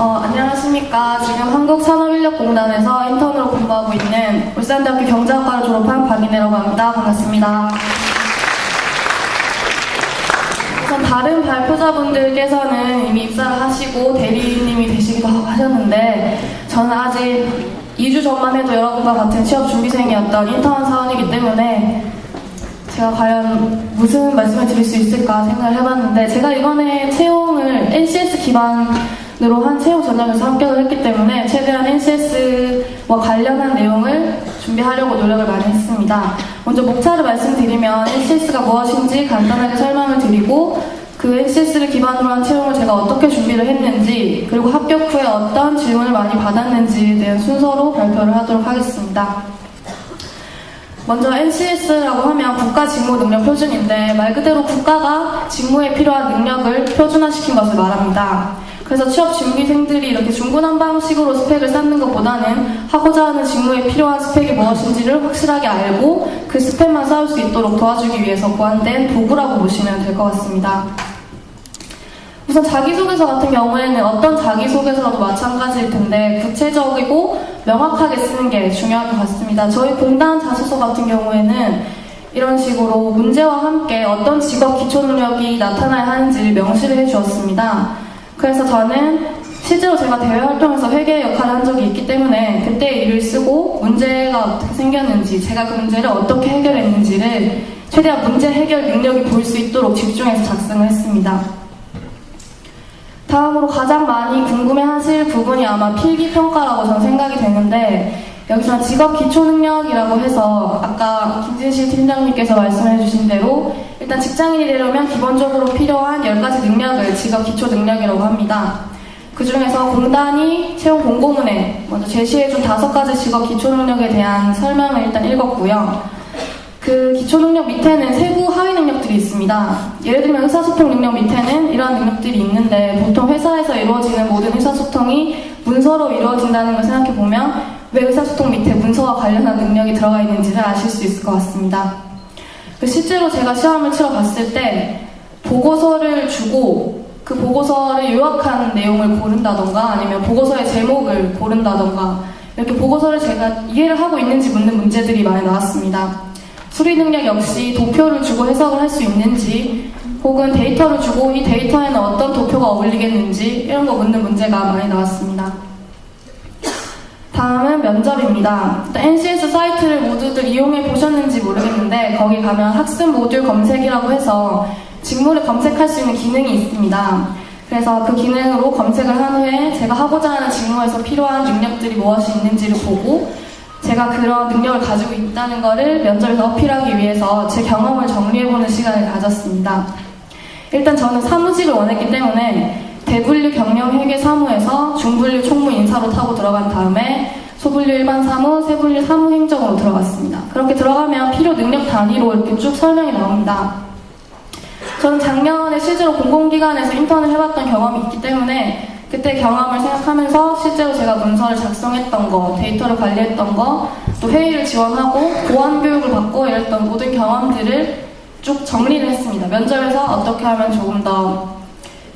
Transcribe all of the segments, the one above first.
안녕하십니까. 지금 한국산업인력공단에서 인턴으로 근무하고 있는 울산대학교 경제학과를 졸업한 박인혜라고 합니다. 반갑습니다. 우선 다른 발표자분들께서는 이미 입사를 하시고 대리님이 되시기도 하고 하셨는데 저는 아직 2주 전만 해도 여러분과 같은 취업 준비생이었던 인턴 사원이기 때문에 제가 과연 무슨 말씀을 드릴 수 있을까 생각을 해봤는데, 제가 이번에 채용을 NCS 기반으로 한 채용 전형에서 합격을 했기 때문에 최대한 NCS와 관련한 내용을 준비하려고 노력을 많이 했습니다. 먼저 목차를 말씀드리면 NCS가 무엇인지 간단하게 설명을 드리고, 그 NCS를 기반으로 한 채용을 제가 어떻게 준비를 했는지, 그리고 합격 후에 어떤 질문을 많이 받았는지에 대한 순서로 발표를 하도록 하겠습니다. 먼저 NCS라고 하면 국가직무능력표준인데 말 그대로 국가가 직무에 필요한 능력을 표준화시킨 것을 말합니다. 그래서 취업 준비생들이 이렇게 중구난방식으로 스펙을 쌓는 것보다는 하고자 하는 직무에 필요한 스펙이 무엇인지를 확실하게 알고 그 스펙만 쌓을 수 있도록 도와주기 위해서 고안된 도구라고 보시면 될 것 같습니다. 우선 자기소개서 같은 경우에는 어떤 자기소개서라도 마찬가지일 텐데 구체적이고 명확하게 쓰는 게 중요한 것 같습니다. 저희 공단 자소서 같은 경우에는 이런 식으로 문제와 함께 어떤 직업 기초 능력이 나타나야 하는지를 명시를 해주었습니다. 그래서 저는 실제로 제가 대외 활동에서 회계 역할을 한 적이 있기 때문에 그때의 일을 쓰고 문제가 어떻게 생겼는지, 제가 그 문제를 어떻게 해결했는지를 최대한 문제 해결 능력이 보일 수 있도록 집중해서 작성을 했습니다. 다음으로 가장 많이 궁금해하실 부분이 아마 필기평가라고 저는 생각이 되는데, 여기서 직업 기초능력이라고 해서 아까 김진실 팀장님께서 말씀해주신 대로 일단 직장인이 되려면 기본적으로 필요한 10가지 능력을 직업 기초능력이라고 합니다. 그 중에서 공단이 채용 공고문에 먼저 제시해준 5가지 직업 기초능력에 대한 설명을 일단 읽었고요. 그 기초능력 밑에는 세부 하위 능력들이 있습니다. 예를 들면 의사소통 능력 밑에는 이러한 능력들이 있는데, 보통 회사에서 이루어지는 모든 의사소통이 문서로 이루어진다는 걸 생각해보면 왜 의사소통 밑에 문서와 관련한 능력이 들어가 있는지를 아실 수 있을 것 같습니다. 실제로 제가 시험을 치러 갔을 때 보고서를 주고 그 보고서를 요약한 내용을 고른다던가 아니면 보고서의 제목을 고른다던가 이렇게 보고서를 제가 이해를 하고 있는지 묻는 문제들이 많이 나왔습니다. 수리 능력 역시 도표를 주고 해석을 할 수 있는지, 혹은 데이터를 주고 이 데이터에는 어떤 도표가 어울리겠는지 이런 거 묻는 문제가 많이 나왔습니다. 다음은 면접입니다. NCS 사이트를 모두들 이용해 보셨는지 모르겠는데 거기 가면 학습 모듈 검색이라고 해서 직무를 검색할 수 있는 기능이 있습니다. 그래서 그 기능으로 검색을 한 후에 제가 하고자 하는 직무에서 필요한 능력들이 무엇이 있는지를 보고 제가 그런 능력을 가지고 있다는 것을 면접에서 어필하기 위해서 제 경험을 정리해보는 시간을 가졌습니다. 일단 저는 사무직을 원했기 때문에 대분류 경영회계 사무에서 중분류 총무 인사로 타고 들어간 다음에 소분류 일반 사무, 세분류 사무 행정으로 들어갔습니다. 그렇게 들어가면 필요 능력 단위로 이렇게 쭉 설명이 나옵니다. 저는 작년에 실제로 공공기관에서 인턴을 해봤던 경험이 있기 때문에 그때 경험을 생각하면서 실제로 제가 문서를 작성했던 거, 데이터를 관리했던 거, 또 회의를 지원하고 보안 교육을 받고 이랬던 모든 경험들을 쭉 정리를 했습니다. 면접에서 어떻게 하면 조금 더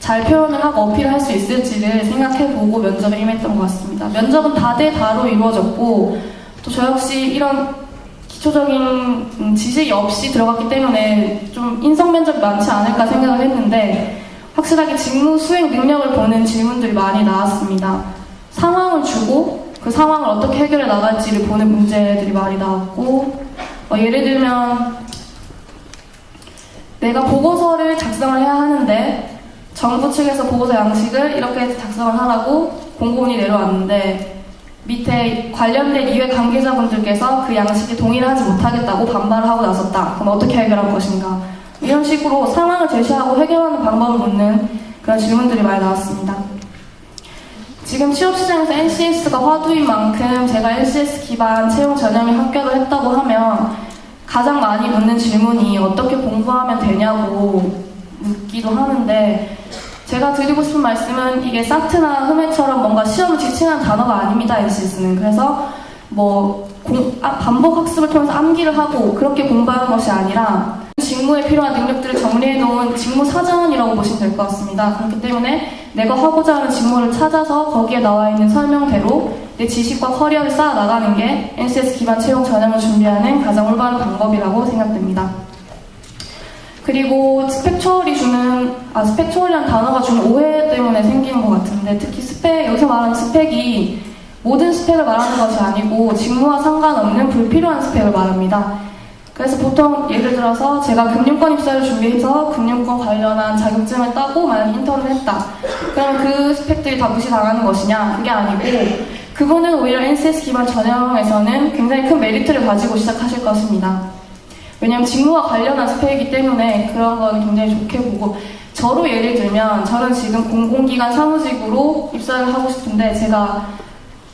잘 표현을 하고 어필을 할 수 있을지를 생각해보고 면접에 임했던 것 같습니다. 면접은 다대다로 이루어졌고 또 저 역시 이런 기초적인 지식이 없이 들어갔기 때문에 좀 인성 면접이 많지 않을까 생각을 했는데 확실하게 직무 수행 능력을 보는 질문들이 많이 나왔습니다. 상황을 주고 그 상황을 어떻게 해결해 나갈지를 보는 문제들이 많이 나왔고, 예를 들면 내가 보고서를 작성을 해야 하는데 정부 측에서 보고서 양식을 이렇게 작성을 하라고 공고문이 내려왔는데 밑에 관련된 이외 관계자분들께서 그 양식에 동의를 하지 못하겠다고 반발을 하고 나섰다. 그럼 어떻게 해결할 것인가? 이런 식으로 상황을 제시하고 해결하는 방법을 묻는 그런 질문들이 많이 나왔습니다. 지금 취업시장에서 NCS가 화두인 만큼 제가 NCS 기반 채용 전형에 합격을 했다고 하면 가장 많이 묻는 질문이 어떻게 공부하면 되냐고 묻기도 하는데, 제가 드리고 싶은 말씀은 이게 사트나 흠해처럼 뭔가 시험을 지칭하는 단어가 아닙니다, NCS는. 그래서 반복 학습을 통해서 암기를 하고 그렇게 공부하는 것이 아니라 직무에 필요한 능력들을 정리해놓은 직무 사전이라고 보시면 될 것 같습니다. 그렇기 때문에 내가 하고자 하는 직무를 찾아서 거기에 나와 있는 설명대로 내 지식과 커리어를 쌓아 나가는 게 NCS 기반 채용 전형을 준비하는 가장 올바른 방법이라고 생각됩니다. 그리고 스펙추얼이라는 단어가 주는 오해 때문에 생기는 것 같은데, 특히 여기서 말하는 스펙이 모든 스펙을 말하는 것이 아니고 직무와 상관없는 불필요한 스펙을 말합니다. 그래서 보통 예를 들어서 제가 금융권 입사를 준비해서 금융권 관련한 자격증을 따고 만약 인턴을 했다. 그러면 그 스펙들이 다 무시당하는 것이냐? 그게 아니고 그분은 오히려 NCS 기반 전형에서는 굉장히 큰 메리트를 가지고 시작하실 것입니다. 왜냐하면 직무와 관련한 스펙이기 때문에 그런 건 굉장히 좋게 보고, 저로 예를 들면 저는 지금 공공기관 사무직으로 입사를 하고 싶은데, 제가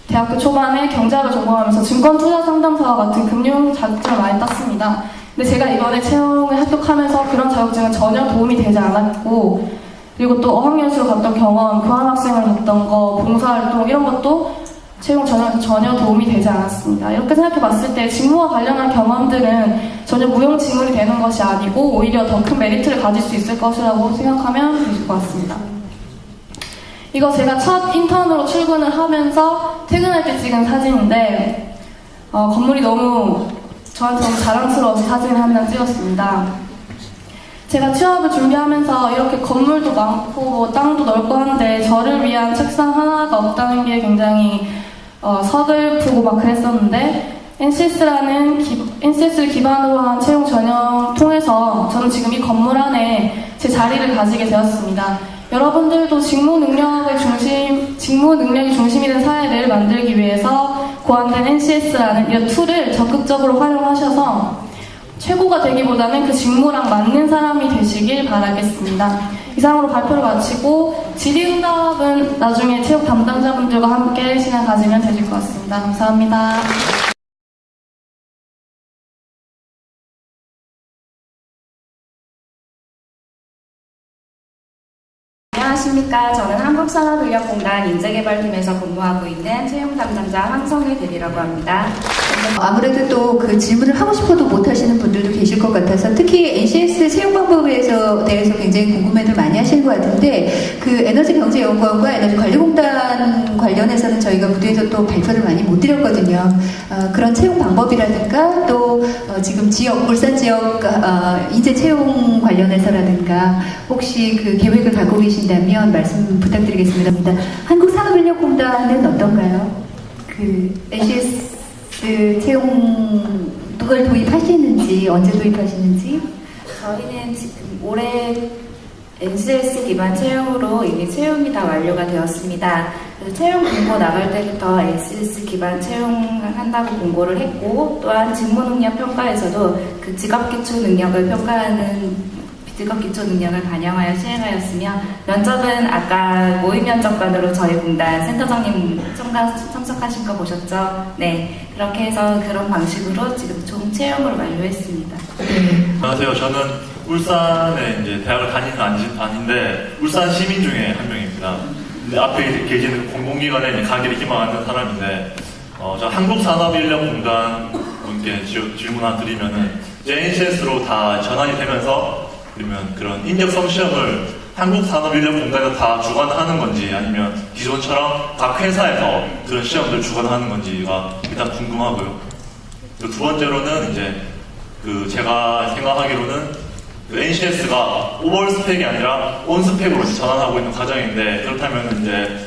대학교 초반에 경제학을 전공하면서 증권투자상담사와 같은 금융 자격증을 많이 땄습니다. 근데 제가 이번에 채용에 합격하면서 그런 자격증은 전혀 도움이 되지 않았고, 그리고 또 어학연수로 갔던 경험, 교환학생을 갔던 거, 봉사활동 이런 것도 채용 전형에서 전혀 도움이 되지 않았습니다. 이렇게 생각해 봤을 때 직무와 관련한 경험들은 전혀 무용지물이 되는 것이 아니고 오히려 더 큰 메리트를 가질 수 있을 것이라고 생각하면 되실 것 같습니다. 이거 제가 첫 인턴으로 출근을 하면서 퇴근할 때 찍은 사진인데, 건물이 저한테 너무 자랑스러워서 사진을 한 장 찍었습니다. 제가 취업을 준비하면서 이렇게 건물도 많고 땅도 넓고 한데 저를 위한 책상 하나가 없다는 게 굉장히 서글프고 막 그랬었는데, NCS를 기반으로 한 채용 전형 통해서 저는 지금 이 건물 안에 제 자리를 가지게 되었습니다. 여러분들도 직무 능력이 중심이 된 사회를 만들기 위해서 고안된 NCS라는 이런 툴을 적극적으로 활용하셔서 최고가 되기보다는 그 직무랑 맞는 사람이 되시길 바라겠습니다. 이상으로 발표를 마치고 질의응답은 나중에 체육 담당자분들과 함께 시간 가지면 되실 것 같습니다. 감사합니다. 안녕하십니까. 저는 한국산업인력공단 인재개발팀에서 근무하고 있는 채용 담당자 황성희 대리라고 합니다. 아무래도 또 그 질문을 하고 싶어도 못 하시는 분들도 계실 것 같아서, 특히 NCS 채용 방법에 대해서 굉장히 궁금해들 많이 하시는 것 같은데, 그 에너지경제연구원과 에너지관리공단 관련해서는 저희가 무대에서 또 발표를 많이 못 드렸거든요. 그런 채용 방법이라든가 또 지금 울산 지역 인재 채용 관련해서라든가 혹시 그 계획을 갖고 계신다면 말씀 부탁드리겠습니다. 한국산업인력공단은 어떤가요? 그 NCS 채용 그걸 도입하시는지, 언제 도입하시는지? 저희는 지금 올해 NCS 기반 채용으로 이미 채용이 다 완료가 되었습니다. 그래서 채용 공고 나갈 때부터 NCS 기반 채용한다고 공고를 했고, 또한 직무능력 평가에서도 그 직업기초 능력을 반영하여 시행하였으며, 면접은 아까 모의 면접관으로 저희 공단 센터장님 참석하신 거 보셨죠? 네, 그렇게 해서 그런 방식으로 지금 총 채용을 완료했습니다. 안녕하세요. 저는 울산에 이제 대학을 다니는 아닌데 울산 시민 중에 한 명입니다. 근데 앞에 계시는 공공기관에 가기를 희망하는 사람인데, 저 한국산업인력공단 분께 질문 하나 드리면은 NCS로 다 전환이 되면서, 그러면 그런 인적성 시험을 한국산업인력공단에서 다 주관하는 건지, 아니면 기존처럼 각 회사에서 그런 시험들 주관하는 건지가 일단 궁금하고요. 그리고 두 번째로는 이제 제가 생각하기로는 NCS가 오버올 스펙이 아니라 온 스펙으로 전환하고 있는 과정인데, 그렇다면 이제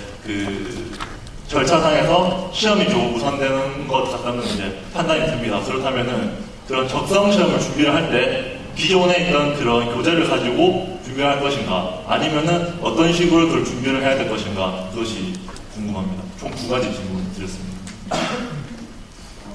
절차상에서 시험이 좀 우선되는 것 같다는 이제 판단이 듭니다. 그렇다면은 그런 적성 시험을 준비를 할 때 기존에 있던 그런 교재를 가지고 준비를 할 것인가, 아니면은 어떤 식으로 그걸 준비를 해야 될 것인가, 그것이 궁금합니다. 총 2가지 질문 드렸습니다.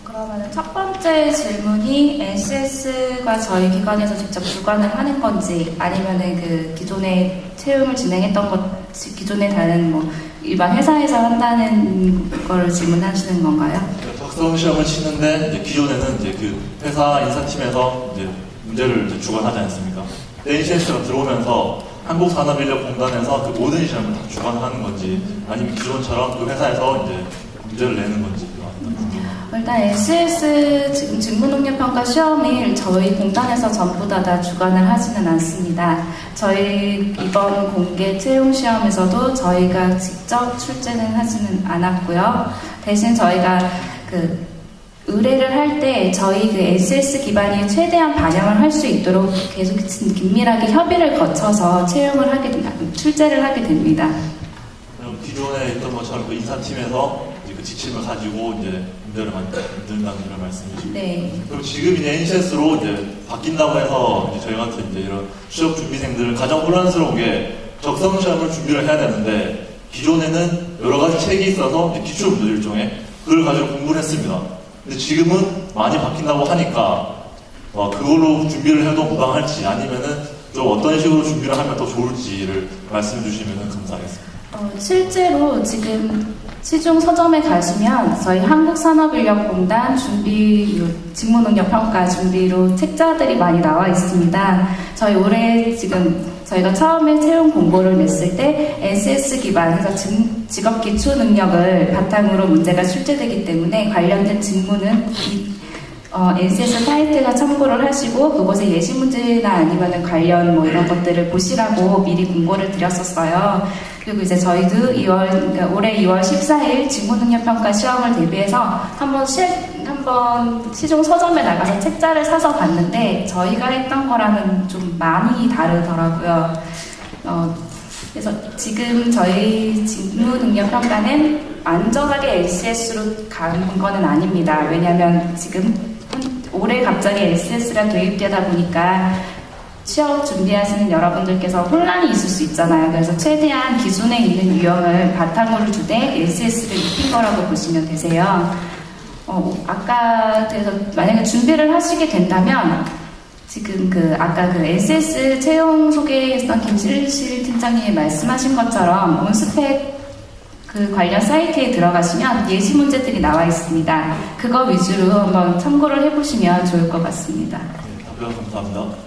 그러면 첫 번째 질문이 NCS가 저희 기관에서 직접 주관을 하는 건지, 아니면은 그 기존에 채용을 진행했던 기존에 다른 일반 회사에서 한다는 걸 질문하시는 건가요? 적성 시험을 치는데 이제 기존에는 이제 그 회사 인사팀에서 이제 문제를 이제 주관하지 않습니까? NCS가 들어오면서 한국산업인력공단에서 그 모든 시험을 다 주관하는 건지, 아니면 기존처럼 그 회사에서 이제 문제를 내는 건지 궁금합니다. 일단 NCS 지금 직무능력평가 시험을 저희 공단에서 전부 다 주관을 하지는 않습니다. 저희 이번 공개 채용 시험에서도 저희가 직접 출제는 하지는 않았고요. 대신 저희가 그 의뢰를 할 때 저희 그 NCS 기반이 최대한 반영을 할 수 있도록 계속 긴밀하게 협의를 거쳐서 채용을 하게 됩니다. 출제를 하게 됩니다. 그럼 기존에 있던 것처럼 그 인사팀에서 이제 그 지침을 가지고 이제 문제를 만든다는 이런 말씀이시죠? 네. 그럼 지금 이제 NCS로 이제 바뀐다고 해서 이제 저희 같은 이제 이런 취업 준비생들은 가장 혼란스러운 게 적성 시험을 준비를 해야 되는데 기존에는 여러 가지 책이 있어서 이제 기출 문제 일종의 그걸 가지고 공부를 했습니다. 근데 지금은 많이 바뀐다고 하니까 그걸로 준비를 해도 무방할지 아니면은 좀 어떤 식으로 준비를 하면 더 좋을지를 말씀해 주시면 감사하겠습니다. 실제로 지금 시중 서점에 가시면 저희 한국산업인력공단 직무능력평가 준비로 책자들이 많이 나와 있습니다. 저희 올해 지금 저희가 처음에 채용 공고를 냈을 때 NCS 기반에서 직업기초 능력을 바탕으로 문제가 출제되기 때문에 관련된 직무는 NCS 사이트가 참고를 하시고 그곳에 예시 문제나 아니면 관련 뭐 이런 것들을 보시라고 미리 공고를 드렸었어요. 그리고 이제 저희도 그러니까 올해 2월 14일 직무능력평가 시험을 대비해서 한번 시중 서점에 나가서 책자를 사서 봤는데 저희가 했던 거랑은 좀 많이 다르더라고요. 그래서 지금 저희 직무능력평가는 완전하게 LCS로 간 거는 아닙니다. 왜냐하면 지금 올해 갑자기 LCS가 도입되다 보니까 취업 준비하시는 여러분들께서 혼란이 있을 수 있잖아요. 그래서 최대한 기존에 있는 유형을 바탕으로 두되 LCS를 입힌 거라고 보시면 되세요. 아까 그래서 만약에 준비를 하시게 된다면 지금 아까 NCS 채용 소개했던 김실실 팀장님이 말씀하신 것처럼 온스펙 관련 사이트에 들어가시면 예시 문제들이 나와 있습니다. 그거 위주로 한번 참고를 해보시면 좋을 것 같습니다. 네, 답변 감사합니다.